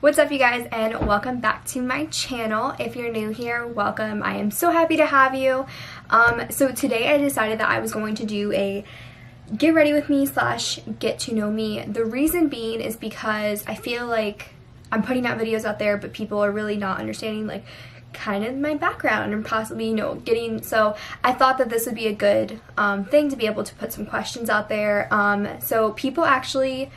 What's up, you guys, and welcome back to my channel. If you're new here, welcome. I am so happy to have you. So today I decided that I was going to do a get ready with me / get to know me. The reason being is because I feel like I'm putting out videos out there, but people are really not understanding like kind of my background and possibly, you know, so I thought that this would be a good thing to be able to put some questions out there. So people actually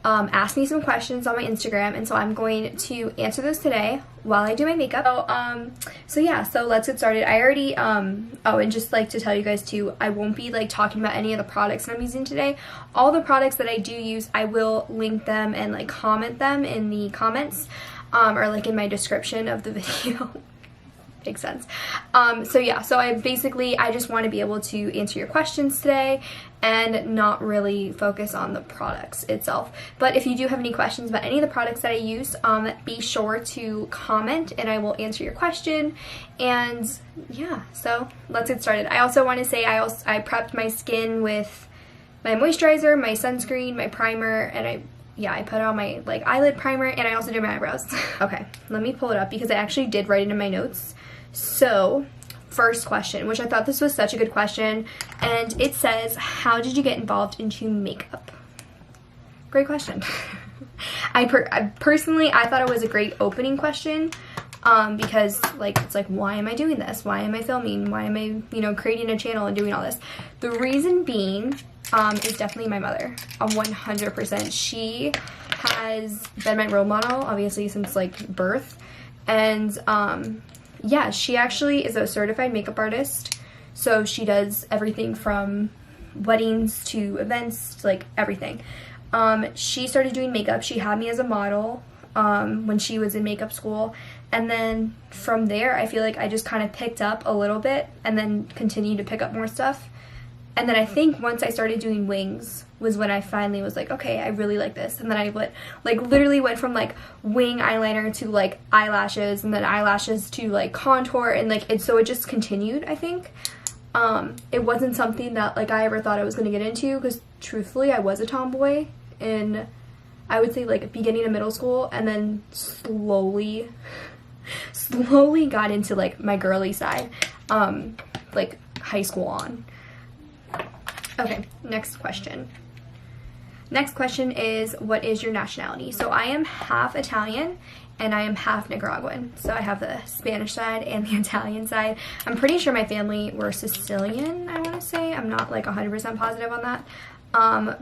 asked me some questions on my Instagram, and so I'm going to answer those today while I do my makeup. So yeah, so let's get started. I already oh, and just like to tell you guys too, I won't be like talking about any of the products that I'm using today. All the products that I do use, I will link them and like comment them in the comments or like in my description of the video. Makes sense. So yeah, so I just want to be able to answer your questions today and not really focus on the products itself. But if you do have any questions about any of the products that I use, be sure to comment and I will answer your question. And yeah, so let's get started. I also want to say I prepped my skin with my moisturizer, my sunscreen, my primer, and I put on my like eyelid primer, and I also did my eyebrows. Okay, let me pull it up because I actually did write it in my notes. So, first question, which I thought this was such a good question, and it says, how did you get involved into makeup? Great question. Personally, I thought it was a great opening question because like it's like, why am I doing this? Why am I filming? Why am I, you know, creating a channel and doing all this? The reason being is definitely my mother. 100%. She has been my role model, obviously, since like birth, and yeah, she actually is a certified makeup artist, so she does everything from weddings to events, like everything. She started doing makeup. She had me as a model when she was in makeup school, and then from there I feel like I just kind of picked up a little bit and then continued to pick up more stuff. And then I think once I started doing wings was when I finally was like, okay, I really like this. And then I literally went from like wing eyeliner to like eyelashes, and then eyelashes to like contour, and like so it just continued, I think. It wasn't something that like I ever thought I was going to get into, because truthfully I was a tomboy in, I would say, like beginning of middle school, and then slowly got into like my girly side, like high school on. Okay, next question. Next question is, what is your nationality? So I am half Italian and I am half Nicaraguan. So I have the Spanish side and the Italian side. I'm pretty sure my family were Sicilian, I want to say. I'm not like 100% positive on that.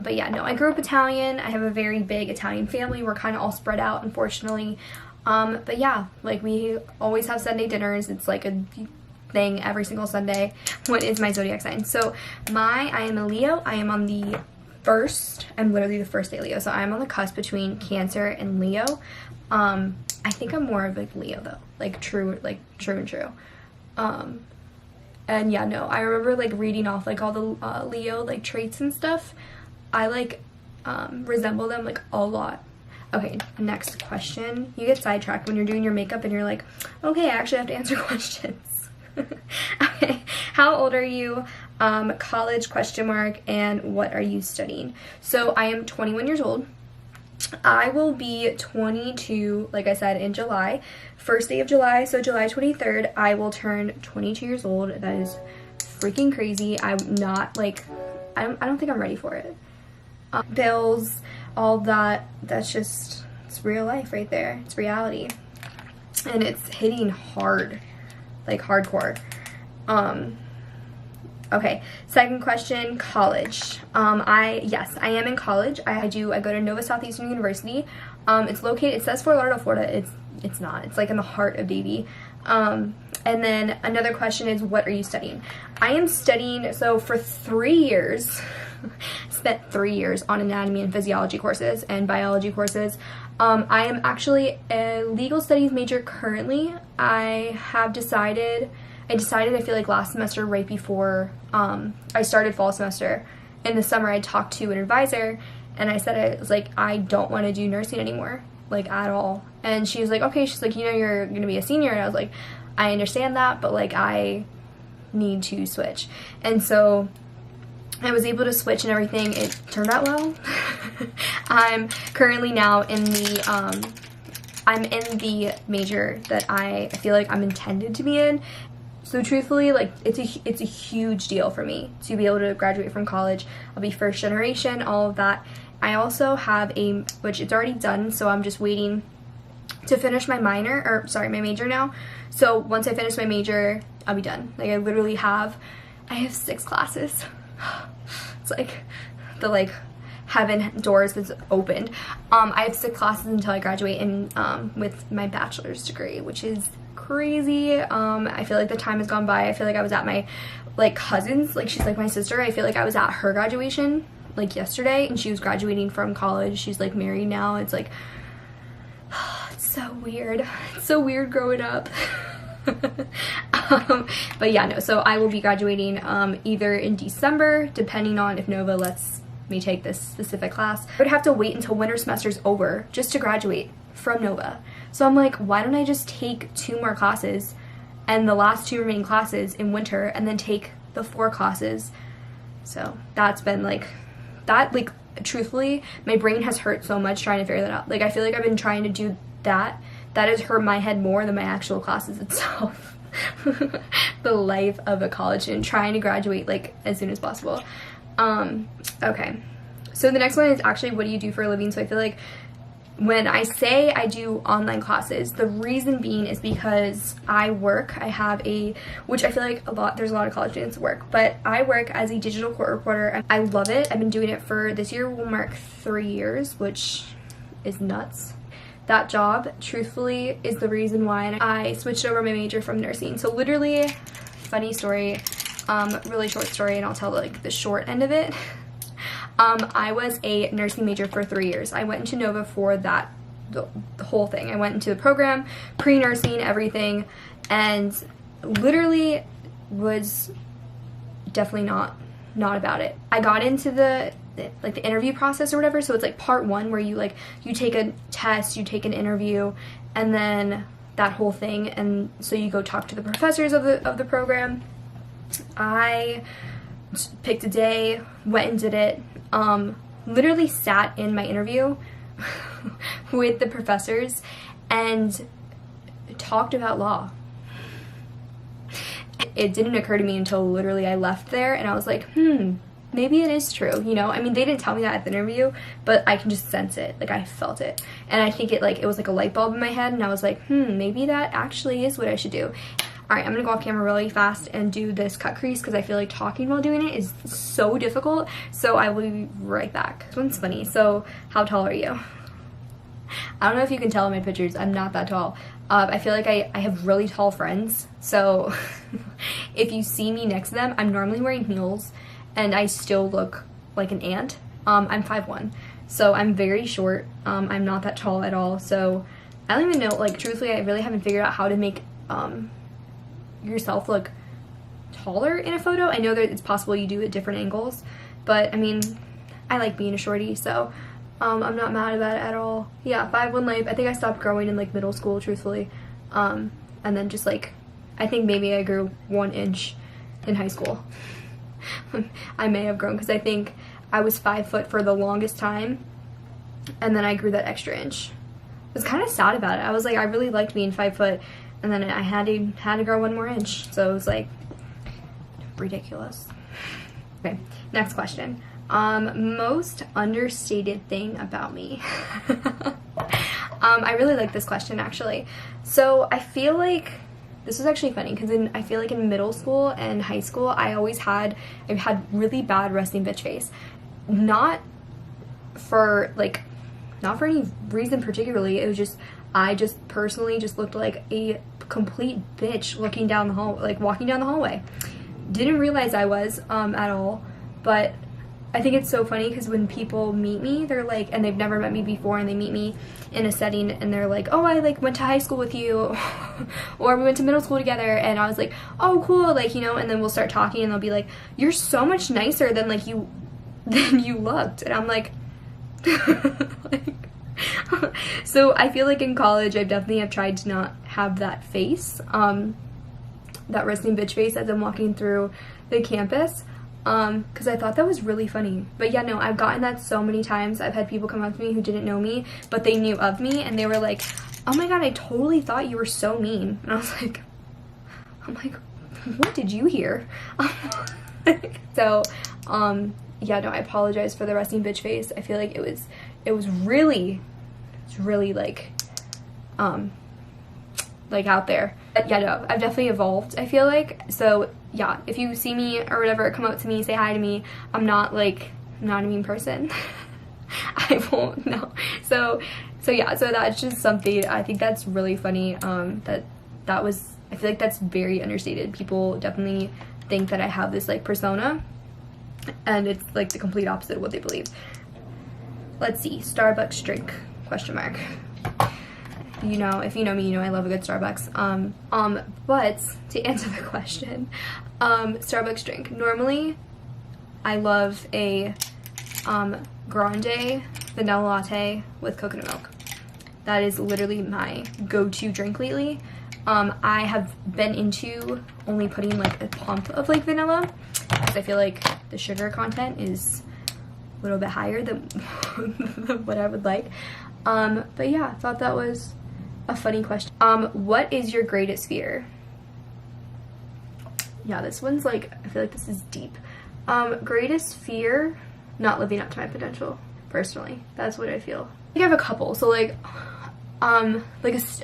But yeah, no, I grew up Italian. I have a very big Italian family. We're kind of all spread out, unfortunately. But yeah, like we always have Sunday dinners. It's like a thing every single Sunday. What is my zodiac sign? So I am a Leo. I am on the first, I'm literally the first day Leo, so I'm on the cusp between Cancer and Leo. I think I'm more of like Leo though, like true and true. And yeah, no, I remember like reading off like all the Leo like traits and stuff. I like resemble them like a lot. Okay, next question. You get sidetracked when you're doing your makeup and you're like, okay, I actually have to answer questions. Okay, how old are you? College ? And what are you studying? So I am 21 years old. I will be 22, like I said, in July. First day of July, so July 23rd, I will turn 22 years old. That is freaking crazy. I'm not like, I don't think I'm ready for it. Bills, all that, that's just, it's real life right there. It's reality. And it's hitting hard. Like hardcore. Okay, second question, college. Yes, I am in college. I go to Nova Southeastern University. It's located, it says Fort Lauderdale, Florida. It's not. It's like in the heart of Davie. And then another question is, what are you studying? I am studying, so for 3 years, spent 3 years on anatomy and physiology courses and biology courses. I am actually a legal studies major currently. I decided I feel like last semester, right before I started fall semester, in the summer I talked to an advisor and I said, I was like, I don't want to do nursing anymore, like at all. And she was like, okay, she's like, you know, you're gonna be a senior. And I was like, I understand that, but like I need to switch. And so I was able to switch and everything. It turned out well. I'm currently now in the I'm in the major that I feel like I'm intended to be in. So truthfully, like, it's a huge deal for me to be able to graduate from college. I'll be first generation, all of that. I also have which it's already done, so I'm just waiting to finish my my major now. So once I finish my major, I'll be done. Like, I have 6 classes. It's like the, like, heaven doors that's opened. I have 6 classes until I graduate with my bachelor's degree, which is crazy. I feel like the time has gone by. I feel like I was at my, like, cousin's, like, she's like my sister. I feel like I was at her graduation, like, yesterday, and she was graduating from college. She's, like, married now. It's like, it's so weird. It's so weird growing up. But yeah, no, so I will be graduating either in December, depending on if Nova lets me take this specific class. I would have to wait until winter semester's over just to graduate from Nova. So I'm like, why don't I just take 2 more classes and the last 2 remaining classes in winter, and then take the 4 classes. So that's been like, truthfully, my brain has hurt so much trying to figure that out. Like, I feel like I've been trying to do that has hurt my head more than my actual classes itself. The life of a college student, trying to graduate, like, as soon as possible. Okay, so the next one is actually, what do you do for a living? So I feel like when I say I do online classes, the reason being is because I work. I have which I feel like there's a lot of college students work, but I work as a digital court reporter, and I love it. I've been doing it for, this year will mark 3 years, which is nuts. That job, truthfully, is the reason why I switched over my major from nursing. So literally, funny story, really short story, and I'll tell, like, the short end of it. I was a nursing major for 3 years. I went into Nova for the whole thing. I went into the program, pre-nursing, everything, and literally was definitely not about it. I got into the interview process or whatever, so it's like part 1 where you take a test, you take an interview, and then that whole thing, and so you go talk to the professors of the program. I picked a day, went and did it, literally sat in my interview with the professors and talked about law. It didn't occur to me until literally I left there, and I was like, maybe it is true, you know? I mean, they didn't tell me that at the interview, but I can just sense it. Like, I felt it. And I think it was like a light bulb in my head, and I was like, maybe that actually is what I should do. Alright, I'm gonna go off camera really fast and do this cut crease, because I feel like talking while doing it is so difficult, so I will be right back. This one's funny. So, how tall are you? I don't know if you can tell in my pictures, I'm not that tall. I feel like I have really tall friends, so if you see me next to them, I'm normally wearing heels, and I still look like an ant. I'm 5'1", so I'm very short. I'm not that tall at all, so I don't even know, like, truthfully, I really haven't figured out how to make yourself look taller in a photo. I know that it's possible you do at different angles, but I mean, I like being a shorty, so I'm not mad about it at all. Yeah, 5'1" length. I think I stopped growing in, like, middle school, truthfully, and then just, like, I think maybe I grew 1 inch in high school. I may have grown, because I think I was 5 foot for the longest time, and then I grew that extra inch. I was kind of sad about it. I was like, I really liked being 5 foot, and then I had to grow 1 more inch, so it was like ridiculous. Okay, next question. Most understated thing about me. I really like this question, actually. So I feel like this is actually funny, because I feel like in middle school and high school, I've had really bad resting bitch face. Not for any reason particularly. It was just, I just personally just looked like a complete bitch walking down the hallway. Didn't realize I was at all, but I think it's so funny, because when people meet me, they're like, and they've never met me before, and they meet me in a setting, and they're like, oh, I went to high school with you, or we went to middle school together, and I was like, oh, cool, like, you know, and then we'll start talking, and they'll be like, you're so much nicer than you looked, and I'm like, so I feel like in college, I definitely have tried to not have that face, that resting bitch face as I'm walking through the campus. Because I thought that was really funny. But yeah, no, I've gotten that so many times. I've had people come up to me who didn't know me, but they knew of me, and they were like, oh my god, I totally thought you were so mean. And I was like, I'm like, what did you hear? So, yeah, no, I apologize for the resting bitch face. I feel like it was really, like out there. But yeah, no, I've definitely evolved, I feel like. So yeah, if you see me or whatever, come up to me, say hi to me. I'm not a mean person. I won't, no. So yeah, so that's just something, I think that's really funny. I feel like that's very understated. People definitely think that I have this like persona, and it's like the complete opposite of what they believe. Let's see, Starbucks drink, question mark. You know, if you know me, you know I love a good Starbucks. But to answer the question, Starbucks drink. Normally, I love a grande vanilla latte with coconut milk. That is literally my go-to drink lately. I have been into only putting like a pump of like vanilla, because I feel like the sugar content is a little bit higher than what I would like. But yeah, I thought that was a funny question. What is your greatest fear? Yeah, this one's like, I feel like this is deep. Greatest fear, not living up to my potential, personally. That's what I feel. I think I have a couple. So like, I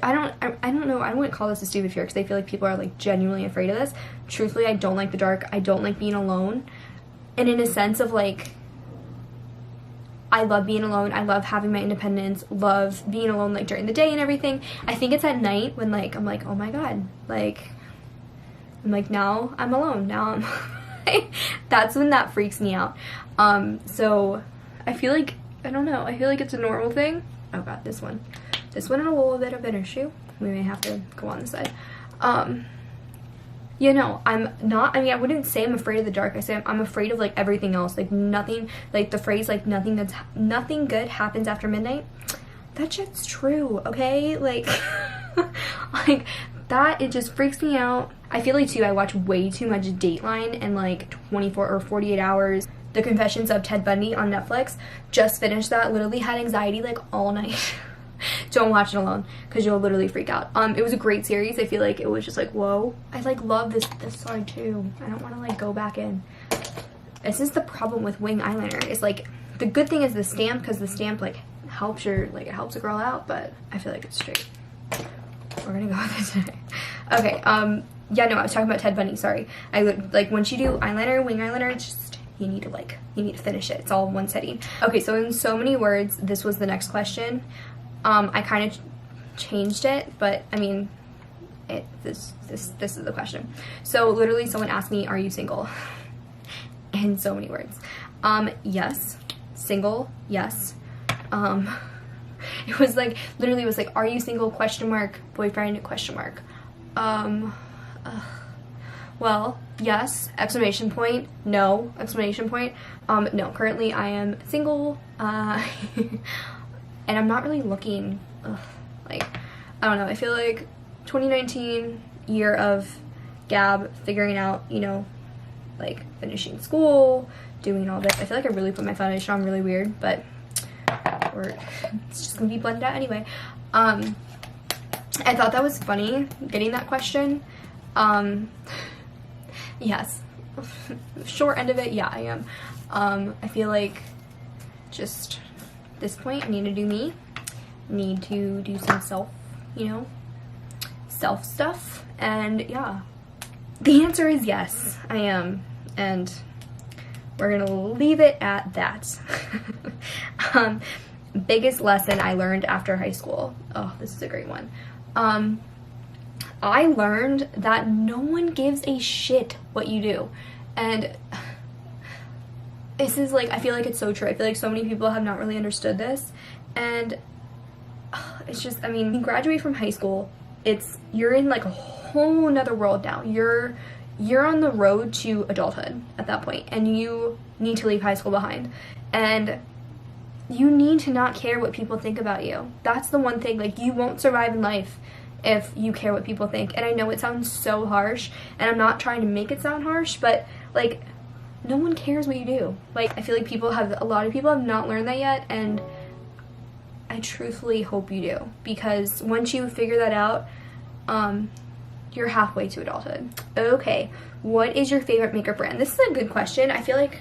don't know, I wouldn't call this a stupid fear, because I feel like people are like genuinely afraid of this. Truthfully, I don't like the dark. I don't like being alone. And in a sense of like, I love being alone. I love having my independence, love being alone like during the day and everything. I think it's at night when like, I'm like, oh my god, like, I'm like, now I'm alone. Now I'm, that's when that freaks me out. So I feel like, I don't know, I feel like it's a normal thing. Oh god, this one and a little bit of an issue. We may have to go on this side. You know, I'm not, I mean, I wouldn't say I'm afraid of the dark. I say I'm afraid of like everything else. Like nothing, like the phrase like nothing good happens after midnight. That shit's true, okay? Like, like that, it just freaks me out. I feel like too, I watch way too much Dateline and like 24 or 48 Hours. The Confessions of Ted Bundy on Netflix. Just finished that. Literally had anxiety like all night. Don't watch it alone, because you'll literally freak out. It was a great series. I feel like it was just like, whoa. I like love this side too. I don't want to like go back in. This is the problem with wing eyeliner. It's like, the good thing is the stamp, because the stamp like helps it helps a girl out, but I feel like it's straight. We're gonna go with it today. Okay, yeah, no, I was talking about Ted Bundy, sorry. I would, like, once you do eyeliner, wing eyeliner, it's just, you need to finish it. It's all one setting. Okay, so in so many words, this was the next question. I kind of changed it, but I mean, this is the question. So literally someone asked me, are you single? In so many words. Yes. Single, yes. It was like, literally it was like, are you single, question mark, boyfriend, question mark. Well, yes, exclamation point, no, exclamation point. No, currently I am single, and I'm not really looking, like, I don't know, I feel like 2019, year of Gab, figuring out, you know, like, finishing school, doing all this. I feel like I really put my foundation on really weird, but it's just gonna be blended out anyway. I thought that was funny, getting that question. Yes. Short end of it, yeah, I am. I feel like just this point, I need to do me. Need to do some self, you know, self stuff. And yeah, the answer is yes, I am. And we're gonna leave it at that. Biggest lesson I learned after high school. Oh, this is a great one. I learned that no one gives a shit what you do. And this is like, I feel like it's so true. I feel like so many people have not really understood this. And it's just, I mean, you graduate from high school, you're in like a whole nother world now. You're on the road to adulthood at that point, and you need to leave high school behind. And you need to not care what people think about you. That's the one thing, like, you won't survive in life if you care what people think. And I know it sounds so harsh, and I'm not trying to make it sound harsh, but like, no one cares what you do. Like, I feel like a lot of people have not learned that yet, and I truthfully hope you do, because once you figure that out, you're halfway to adulthood. Okay, what is your favorite makeup brand? This is a good question. I feel like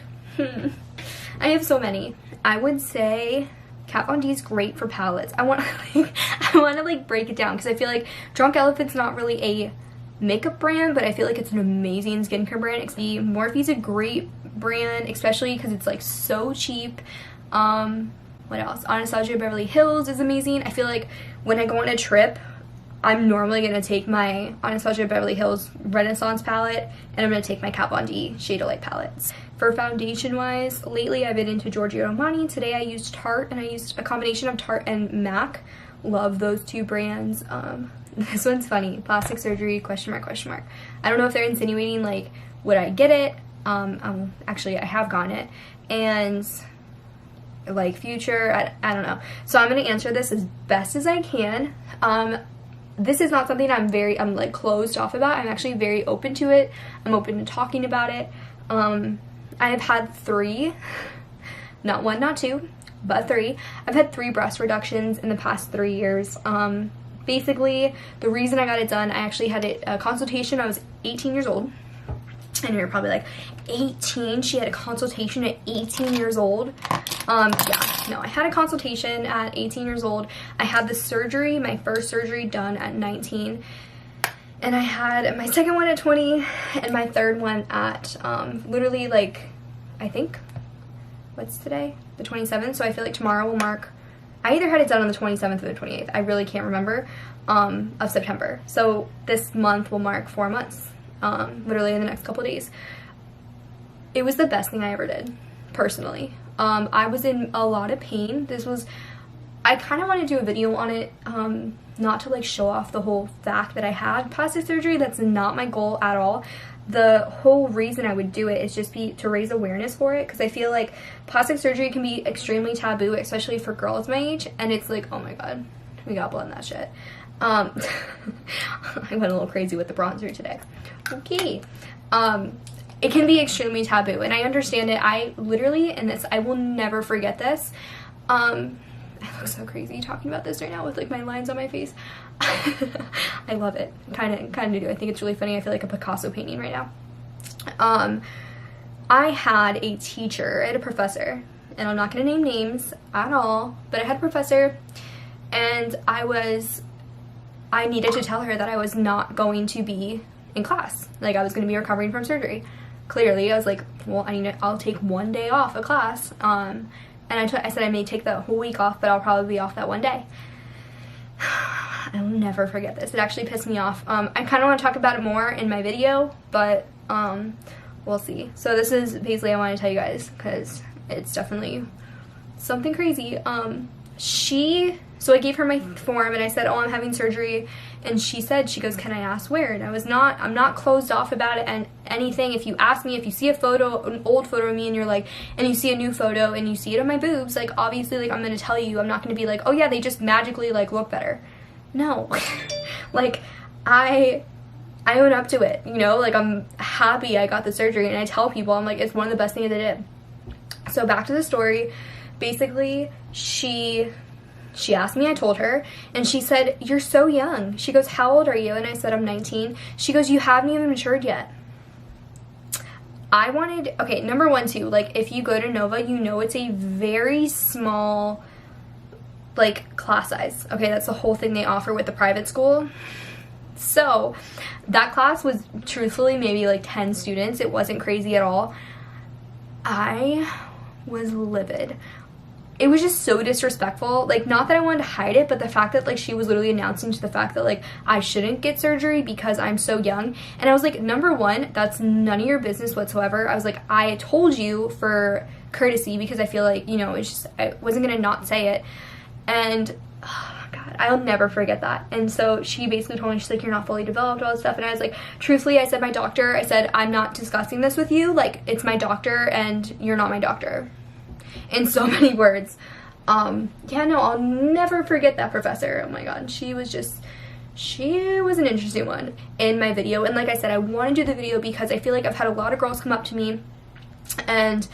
I have so many. I would say Kat Von D is great for palettes. I want to like break it down, because I feel like Drunk Elephant's not really a makeup brand, but I feel like it's an amazing skincare brand. Morphe's a great brand, especially because it's like so cheap. What else? Anastasia Beverly Hills is amazing. I feel like when I go on a trip, I'm normally going to take my Anastasia Beverly Hills Renaissance palette, and I'm going to take my Kat Von D Shade of Light palettes. For foundation wise, lately I've been into Giorgio Armani. Today I used Tarte, and I used a combination of Tarte and MAC. Love those two brands. This one's funny. Plastic surgery, question mark, question mark. I don't know if they're insinuating like, would I get it? Actually I have gotten it. And like future, I don't know. So I'm going to answer this as best as I can. This is not something I'm like closed off about. I'm actually very open to it. I'm open to talking about it. I have had 3, not 1, not 2, but 3. I've had 3 breast reductions in the past 3 years. Basically, the reason I got it done, I actually had a consultation. I was 18 years old. I know you're probably like, 18? She had a consultation at 18 years old? Yeah, no, I had a consultation at 18 years old. I had the surgery, my first surgery, done at 19. And I had my second one at 20, and my third one at, literally, like, I think, what's today? The 27th, so I feel like tomorrow will mark, I either had it done on the 27th or the 28th, I really can't remember, of September. So this month will mark 4 months, literally in the next couple days. It was the best thing I ever did, personally. I was in a lot of pain. I kind of want to do a video on it, not to like show off the whole fact that I had plastic surgery. That's not my goal at all. The whole reason I would do it is just to raise awareness for it, because I feel like plastic surgery can be extremely taboo, especially for girls my age, and it's like, oh my god, we gotta blend that shit. I went a little crazy with the bronzer today. Okay. It can be extremely taboo, and I understand it. I literally, and this, I will never forget this. I look so crazy talking about this right now with like my lines on my face. I love it. Kind of do. I think it's really funny. I feel like a Picasso painting right now. I had a teacher, I had a professor, and I'm not going to name names at all, but I had a professor, and I needed to tell her that I was not going to be in class. Like, I was going to be recovering from surgery. Clearly, I was like, well, I'll take 1 day off of class. And I said I may take the whole week off, but I'll probably be off that 1 day. I'll never forget this. It actually pissed me off. I kind of want to talk about it more in my video, but we'll see. So this is basically I want to tell you guys, because it's definitely something crazy. So I gave her my form, and I said, oh, I'm having surgery, and she goes, can I ask where? And I'm not closed off about it and anything. If you ask me, if you see a photo, an old photo of me, and you're like, and you see a new photo, and you see it on my boobs, like, obviously, like, I'm going to tell you. I'm not going to be like, oh yeah, they just magically, like, look better. No. Like, I own up to it, you know? Like, I'm happy I got the surgery, and I tell people, I'm like, it's one of the best things I did. So back to the story. Basically, she asked me, I told her, and she said, you're so young. She goes, how old are you? And I said, I'm 19. She goes, you haven't even matured yet. Okay, number 1 too, like, if you go to Nova, you know it's a very small, like, class size. Okay, that's the whole thing they offer with the private school. So, that class was truthfully maybe like 10 students. It wasn't crazy at all. I was livid. It was just so disrespectful. Like, not that I wanted to hide it, but the fact that, like, she was literally announcing to the fact that, like, I shouldn't get surgery because I'm so young. And I was like, number 1, that's none of your business whatsoever. I was like, I told you for courtesy, because I feel like, you know, it's just, I wasn't gonna not say it. And, oh god, I'll never forget that. And so she basically told me, she's like, you're not fully developed, all this stuff. And I was like, truthfully, I said, my doctor, I said, I'm not discussing this with you. Like, it's my doctor, and you're not my doctor. In so many words. Yeah, no, I'll never forget that professor. Oh my god, she was an interesting one in my video. And like I said, I want to do the video because I feel like I've had a lot of girls come up to me and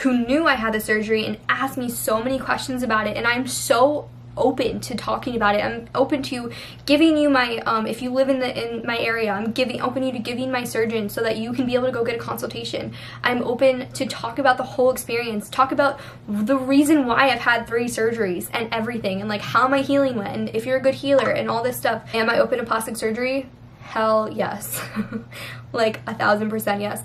who knew I had the surgery and asked me so many questions about it, and I'm so open to talking about it. I'm open to giving you my, if you live in my area, I'm open you to giving my surgeon so that you can be able to go get a consultation. I'm open to talk about the whole experience, talk about the reason why I've had 3 surgeries and everything, and like how my healing went, and if you're a good healer and all this stuff. Am I open to plastic surgery? Hell yes. Like 1000% yes.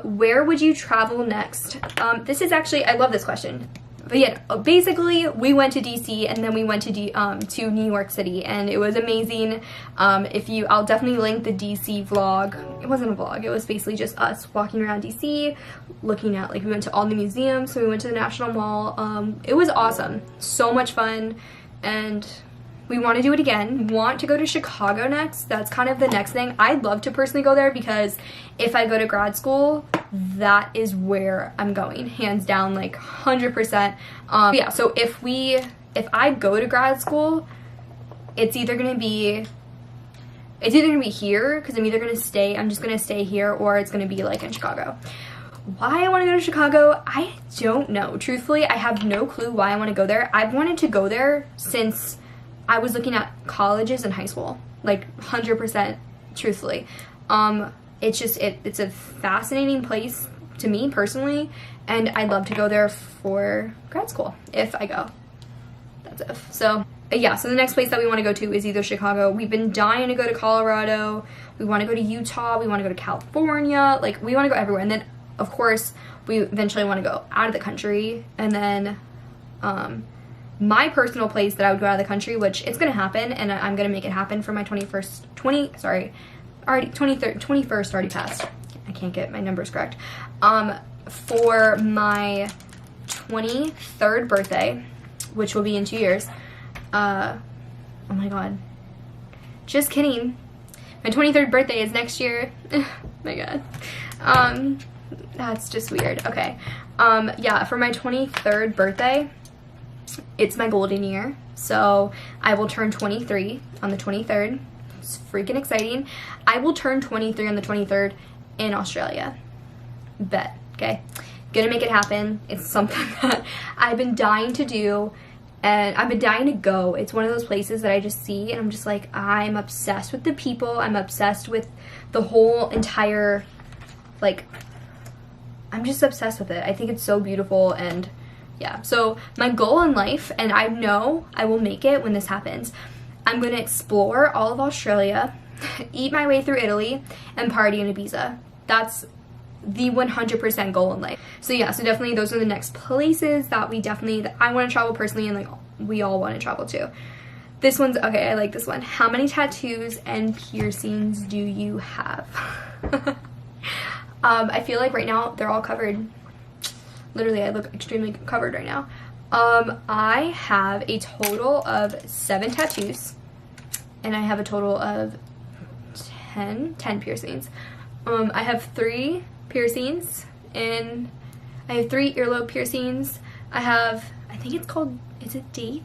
Where would you travel next? This is actually, I love this question. But yeah, basically we went to DC and then we went to New York City, and it was amazing. I'll definitely link the DC vlog. It wasn't a vlog, it was basically just us walking around DC, looking at, like, we went to all the museums, so we went to the National Mall. It was awesome, so much fun, and we want to do it again. Want to go to Chicago next. That's kind of the next thing. I'd love to personally go there because if I go to grad school, that is where I'm going, hands down, like 100%. Yeah, so if I go to grad school, it's either gonna be here, because I'm just gonna stay here, or it's gonna be like in Chicago. Why I want to go to Chicago, I don't know. Truthfully, I have no clue why I want to go there. I've wanted to go there since I was looking at colleges in high school, like 100% truthfully. It's a fascinating place to me personally, and I'd love to go there for grad school if I go. That's if. So yeah, so the next place that we want to go to is either Chicago. We've been dying to go to Colorado. We want to go to Utah. We want to go to California. Like, we want to go everywhere. And then, of course, we eventually want to go out of the country. And then my personal place that I would go out of the country, which it's going to happen, and I'm going to make it happen for my 21st already passed. I can't get my numbers correct. For my 23rd birthday, which will be in 2 years. Oh my god. Just kidding. My 23rd birthday is next year. Oh my god. That's just weird. Okay. Yeah, for my 23rd birthday, it's my golden year. So I will turn 23 on the 23rd. It's freaking exciting. I will turn 23 on the 23rd in Australia. Bet. Okay. Gonna make it happen. It's something that I've been dying to do, and I've been dying to go. It's one of those places that I just see and I'm just like, I'm obsessed with the people. I'm obsessed with the whole entire, like, I'm just obsessed with it. I think it's so beautiful, and yeah. So my goal in life, and I know I will make it when this happens, I'm going to explore all of Australia, eat my way through Italy, and party in Ibiza. That's the 100% goal in life. So yeah, so definitely those are the next places that I want to travel personally, and like we all want to travel to. This one's, okay, I like this one. How many tattoos and piercings do you have? I feel like right now they're all covered. Literally, I look extremely covered right now. I have a total of 7 tattoos, and I have a total of 10 piercings. I have 3 piercings, and I have 3 earlobe piercings. I think it's called, is it Date?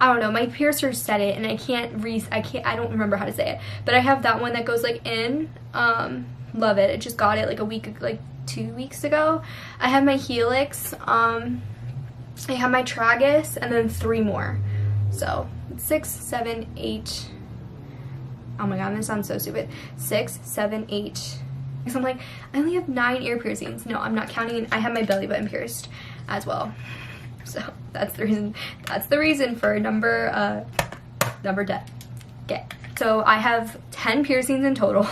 I don't know, my piercer said it, and I don't remember how to say it, but I have that one that goes like in, love it. I just got it like 2 weeks ago. I have my helix, I have my tragus, and then 3 more. So 6, 7, 8. Oh my god, this sounds so stupid. 6, 7, 8. Because I'm like, I only have 9 ear piercings. No, I'm not counting. I have my belly button pierced as well. So that's the reason. That's the reason for number 10. Okay. So I have 10 piercings in total.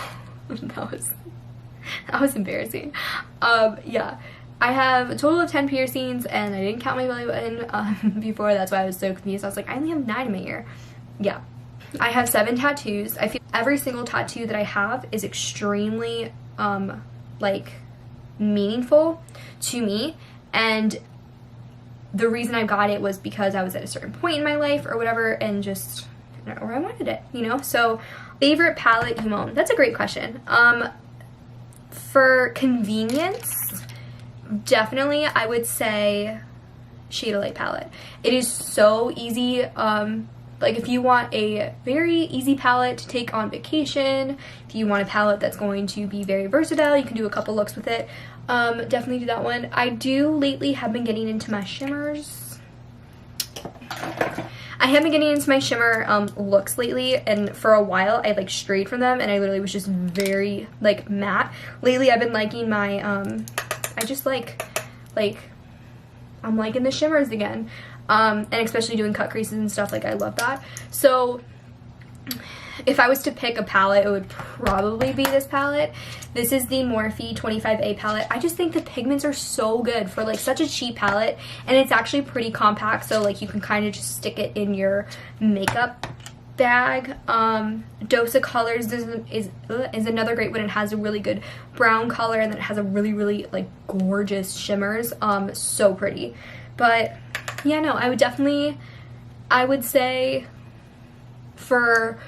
That was embarrassing. Yeah. I have a total of 10 piercings, and I didn't count my belly button before. That's why I was so confused. I was like, I only have 9 in my ear. Yeah. I have 7 tattoos. I feel every single tattoo that I have is extremely, like, meaningful to me. And the reason I got it was because I was at a certain point in my life or whatever, and just, I don't know where I wanted it, you know? So, favorite palette you own? That's a great question. For convenience, definitely I would say Shade of Light palette. It is so easy. Like, if you want a very easy palette to take on vacation, if you want a palette that's going to be very versatile, you can do a couple looks with it. Definitely do that one. I do lately have been getting into my shimmers. I have been getting into my shimmer looks lately, and for a while I like strayed from them and I literally was just very like matte. Lately I've been liking my I just I'm liking the shimmers again, and especially doing cut creases and stuff, like I love that. So if I was to pick a palette, it would probably be this palette. This is the Morphe 25A palette. I just think the pigments are so good for like such a cheap palette, and it's actually pretty compact, so like you can kind of just stick it in your makeup bag. Dose of Colors is another great one. It has a really good brown color, and then it has a really like gorgeous shimmers. So pretty. But yeah, no, I would say for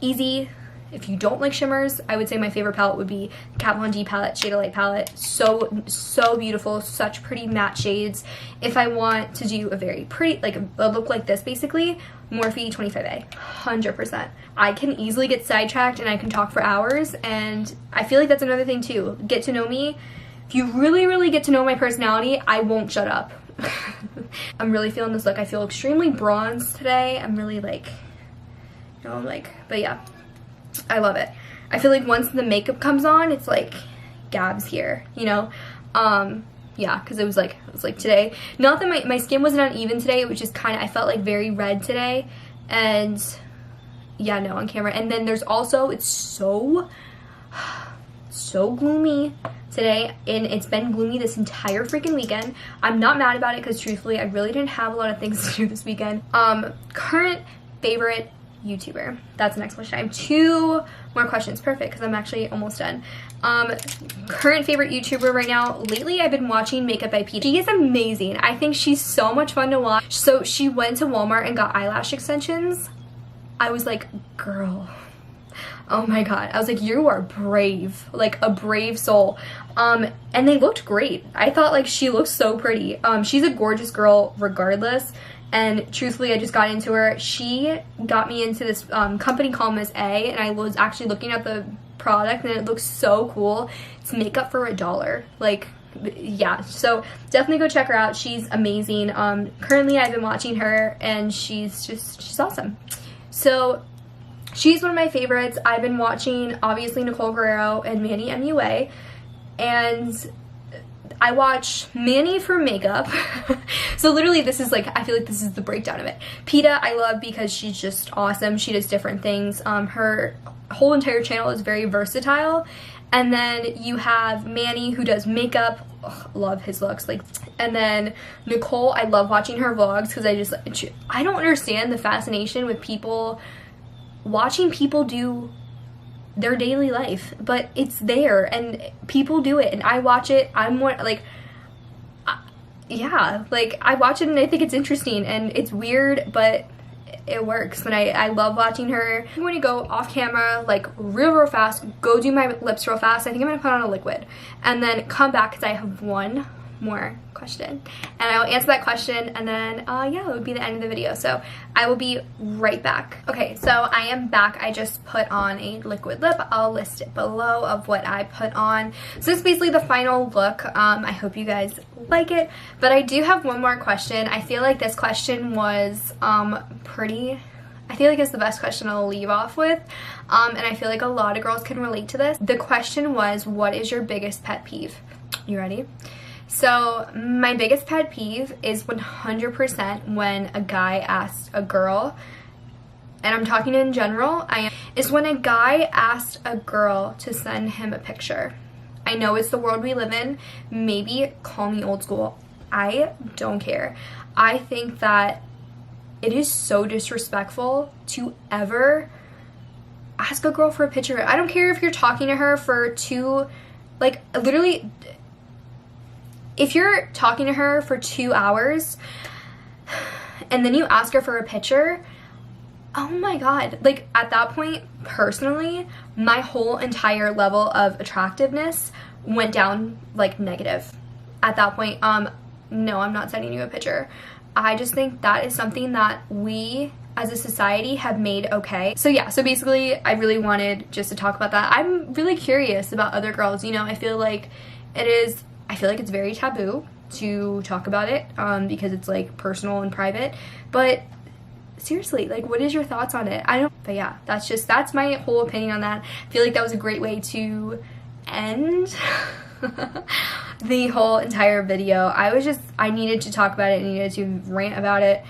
easy, if you don't like shimmers, I would say my favorite palette would be Kat Von D palette, Shade of Light palette. So beautiful, such pretty matte shades. If I want to do a very pretty, like a look like this basically, Morphe 25A, 100%. I can easily get sidetracked and I can talk for hours, and I feel like that's another thing too. Get to know me. If you really get to know my personality, I won't shut up. I'm really feeling this look. I feel extremely bronzed today. I'm really like, you know, like, but yeah, I love it. I feel like once the makeup comes on, it's like Gab's here, you know? Yeah, because it was like today. Not that my skin wasn't uneven today, it was just kind of, I felt like very red today. And yeah, no, on camera. And then there's also, it's so gloomy today, and it's been gloomy this entire freaking weekend. I'm not mad about it because truthfully, I really didn't have a lot of things to do this weekend. Current favorite YouTuber. That's the next question. I have 2 more questions. Perfect, because I'm actually almost done. Current favorite YouTuber right now. Lately, I've been watching MakeupbyPita. She is amazing. I think she's so much fun to watch. So she went to Walmart and got eyelash extensions. I was like, girl, oh my god. I was like, you are brave. Like a brave soul. And they looked great. I thought like she looked so pretty. She's a gorgeous girl regardless. And truthfully, I just got into her. She got me into this company called Miss A, and I was actually looking at the product, and it looks so cool. It's makeup for $1. Like, yeah, so definitely go check her out. She's amazing. Currently, I've been watching her, and she's awesome. So she's one of my favorites. I've been watching, obviously, Nicole Guerriero and MannyMua, and I watch Manny for makeup. So literally this is like, I feel like this is the breakdown of it. Pita I love because she's just awesome. She does different things. Her whole entire channel is very versatile. And then you have Manny, who does makeup. Ugh, love his looks. Like, and then Nicole, I love watching her vlogs because I don't understand the fascination with people watching people do their daily life, but it's there and people do it and I watch it. I'm more like, yeah, like I watch it and I think it's interesting and it's weird, but it works. And I love watching her. I'm going to go off camera like real fast, go do my lips real fast. I think I'm going to put on a liquid and then come back because I have one more question and I will answer that question, and then yeah, it would be the end of the video. So I will be right back. Okay, so I am back. I just put on a liquid lip. I'll list it below of what I put on. So this is basically the final look. I hope you guys like it, but I do have one more question. I feel like this question was pretty, I feel like it's the best question I'll leave off with, and I feel like a lot of girls can relate to this. The question was, what is your biggest pet peeve? You ready? So my biggest pet peeve is 100% when a guy asks a girl, and I'm talking in general, is when a guy asks a girl to send him a picture. I know it's the world we live in. Maybe call me old school. I don't care. I think that it is so disrespectful to ever ask a girl for a picture. I don't care if you're talking to her for like literally, if you're talking to her for 2 hours and then you ask her for a picture, oh my god. Like at that point, personally, my whole entire level of attractiveness went down like negative. At that point, no, I'm not sending you a picture. I just think that is something that we as a society have made okay. So yeah, so basically I really wanted just to talk about that. I'm really curious about other girls, you know. I feel like it's very taboo to talk about it because it's like personal and private, but seriously, like, what is your thoughts on it? But yeah, that's my whole opinion on that. I feel like that was a great way to end the whole entire video. I needed to talk about it, I needed to rant about it,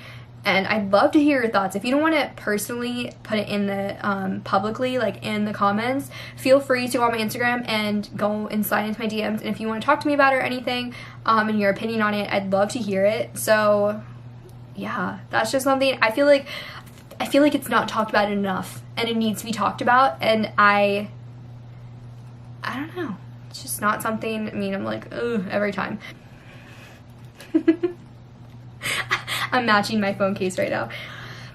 and I'd love to hear your thoughts. If you don't want to personally put it in the publicly, like in the comments, feel free to go on my Instagram and go and slide into my DMs, and if you want to talk to me about it or anything, and your opinion on it, I'd love to hear it. So yeah, that's just something I feel like it's not talked about enough, and it needs to be talked about, and I don't know, it's just not something. I mean, I'm like, ugh, every time. I'm matching my phone case right now.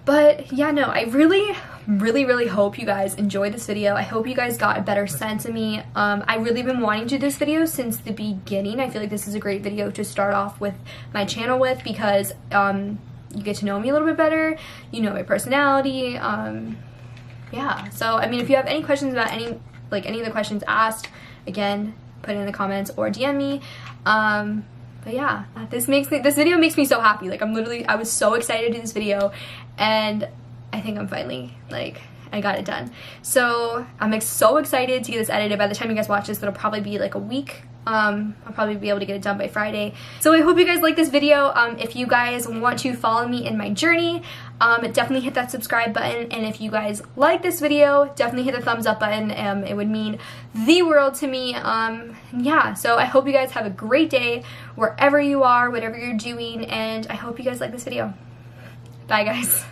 But yeah, no, I really hope you guys enjoyed this video. I hope you guys got a better sense of me. I've really been wanting to do this video since the beginning. I feel like this is a great video to start off with my channel with, because you get to know me a little bit better, you know my personality. Yeah, so I mean, if you have any questions about any of the questions asked, again, put it in the comments or DM me. But yeah, this video makes me so happy. Like, I was so excited to do this video, and I think I'm finally, like, I got it done. So I'm so excited to get this edited. By the time you guys watch this, it'll probably be like a week. I'll probably be able to get it done by Friday. So I hope you guys like this video. If you guys want to follow me in my journey, definitely hit that subscribe button. And if you guys like this video, definitely hit the thumbs up button. It would mean the world to me. Yeah, so I hope you guys have a great day wherever you are, whatever you're doing, and I hope you guys like this video. Bye, guys.